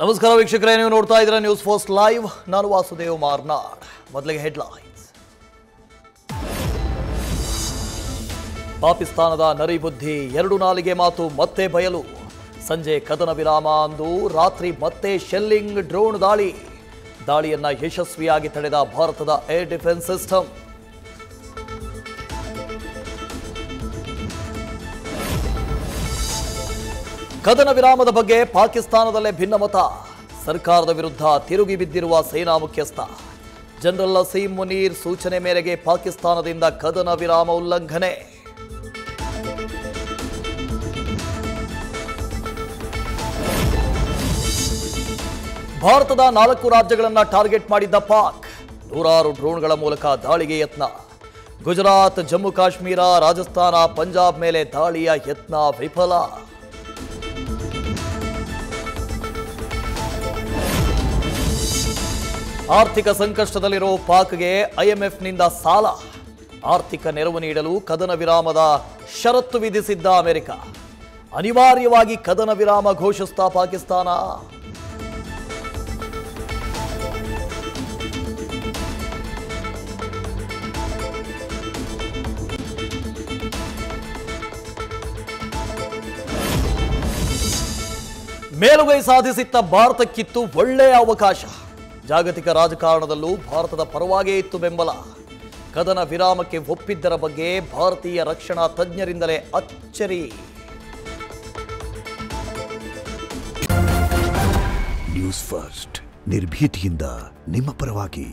ನಮಸ್ಕಾರ ವೀಕ್ಷಕರೇ, ನೀವು ನೋಡ್ತಾ ಇದ್ದೀರಾ ನ್ಯೂಸ್ ಫಸ್ಟ್ ಲೈವ್. ನಾನು ವಾಸುದೇವ್ ಮಾರ್ನಾಡ್. ಮೊದಲಿಗೆ ಹೆಡ್ಲೈನ್ಸ್. ಪಾಕಿಸ್ತಾನದ ನರಿಬುದ್ಧಿ, 2 ನಾಲಿಗೆ ಮಾತು ಮತ್ತೆ ಬಯಲು. ಸಂಜೆ ಕದನ ವಿರಾಮ ಅಂದು ರಾತ್ರಿ ಮತ್ತೆ ಶೆಲ್ಲಿಂಗ್, ಡ್ರೋನ್ ದಾಳಿಯನ್ನ ಯಶಸ್ವಿಯಾಗಿ ತಡೆದ ಭಾರತದ ಏರ್ ಡಿಫೆನ್ಸ್ ಸಿಸ್ಟಮ್. ಕದನ ವಿರಾಮದ ಬಗ್ಗೆ ಪಾಕಿಸ್ತಾನದಲ್ಲೇ ಭಿನ್ನಮತ. ಸರ್ಕಾರದ ವಿರುದ್ಧ ತಿರುಗಿ ಬಿದ್ದಿರುವ ಸೇನಾ ಮುಖ್ಯಸ್ಥ ಜನರಲ್ ಅಸೀಂ ಮುನೀರ್ ಸೂಚನೆ ಮೇರೆಗೆ ಪಾಕಿಸ್ತಾನದಿಂದ ಕದನ ವಿರಾಮ ಉಲ್ಲಂಘನೆ. ಭಾರತದ 4 ರಾಜ್ಯಗಳನ್ನು ಟಾರ್ಗೆಟ್ ಮಾಡಿದ್ದ ಪಾಕ್, 100 ಡ್ರೋನ್ಗಳ ಮೂಲಕ ದಾಳಿಗೆ ಯತ್ನ. ಗುಜರಾತ್, ಜಮ್ಮು ಕಾಶ್ಮೀರ, ರಾಜಸ್ಥಾನ, ಪಂಜಾಬ್ ಮೇಲೆ ದಾಳಿಯ ಯತ್ನ ವಿಫಲ. ಆರ್ಥಿಕ ಸಂಕಷ್ಟದಲ್ಲಿರೋ ಪಾಕ್ಗೆ IMFನಿಂದ ಸಾಲ. ಆರ್ಥಿಕ ನೆರವು ನೀಡಲು ಕದನ ವಿರಾಮದ ಷರತ್ತು ವಿಧಿಸಿದ್ದ ಅಮೆರಿಕ. ಅನಿವಾರ್ಯವಾಗಿ ಕದನ ವಿರಾಮ ಘೋಷಿಸಿದ ಪಾಕಿಸ್ತಾನ. ಮೇಲುಗೈ ಸಾಧಿಸಿದ್ದ ಭಾರತಕ್ಕಿತ್ತು ಒಳ್ಳೆಯ ಅವಕಾಶ. ಜಾಗತಿಕ ರಾಜಕಾರಣದಲ್ಲೂ ಭಾರತದ ಪರವಾಗೇ ಇತ್ತು ಬೆಂಬಲ. ಕದನ ವಿರಾಮಕ್ಕೆ ಒಪ್ಪಿದ್ದರ ಬಗ್ಗೆ ಭಾರತೀಯ ರಕ್ಷಣಾ ತಜ್ಞರಿಂದಲೇ ಅಚ್ಚರಿ. ನ್ಯೂಸ್ ಫಸ್ಟ್, ನಿರ್ಭೀತಿಯಿಂದ ನಿಮ್ಮ ಪರವಾಗಿ.